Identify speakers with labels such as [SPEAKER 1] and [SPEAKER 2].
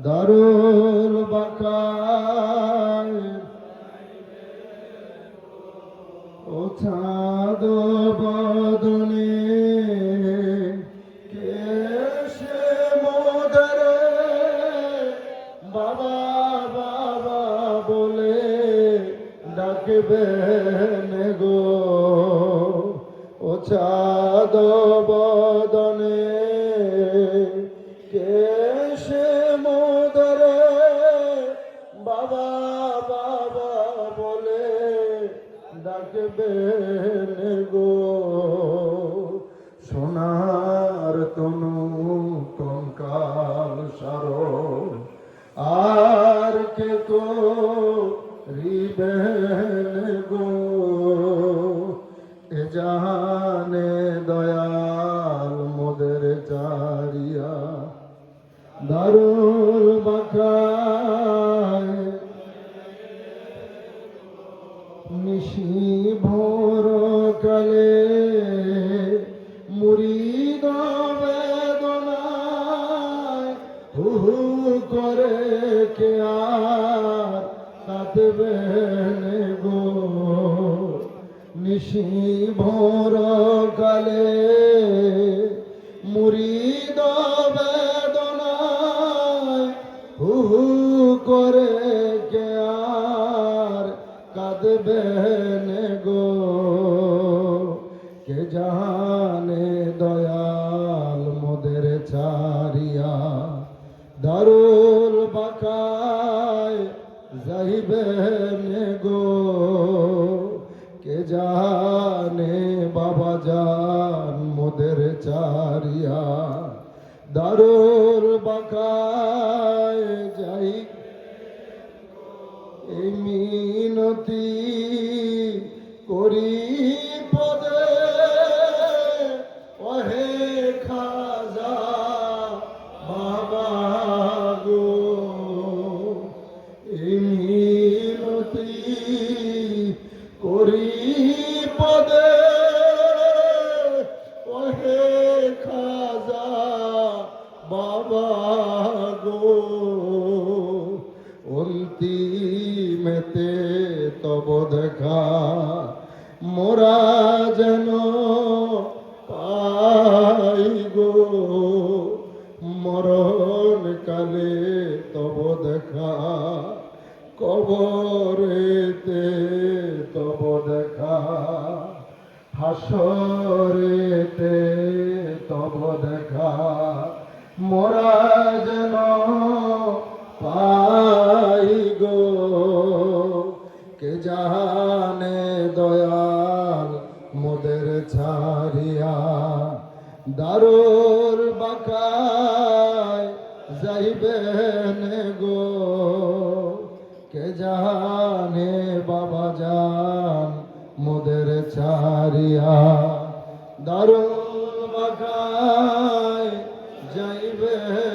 [SPEAKER 1] দারুল বাকায় ও চাঁদ বদনে কেশে মোদরে বাবা বাবা বলে ডাকবেন গো ও চাঁদ বদনে কেশে মোদরে বাবা বাবা বলে ডাকবেন গো সোনার তনু কঙ্কাল সারো আর কে তো রিবেন গো এ জাহানে দয়াল মোদের চারিয়া দারুল বাকায় নিশি ভোর কালে মুরিদ বেদনায় হু হু করে কে আর কাঁদবেন গো নিশি ভোর কালে মুরিদ বেদনায় হু হু করে কে আর কাঁদবেন গো কে জানে দয়াল মোদের ছাড়িয়া দারুল বাকায় যাইবেন গো কে জানে বাবা জান মোদের ছাড়িয়া দারুল বাকায় যাই এই মিনতি করি পদে ওহে খাজা বাবা গো এই মিনতি করি পদে ওহে খাজা বাবা গো অন্তিমেতে তব দেখা মোরা যেন পাই গো মরণ কালে তব দেখা কবরেতে তব দেখা হাসরেতে তব দেখা মোরা যেন পাই গো কে জানে দয়াল মোদের ছাড়িয়া দারুল বাকায় যাইবেন গো কে জানে বাবা জান মোদের ছাড়িয়া দারুল বাকায় যাইবেন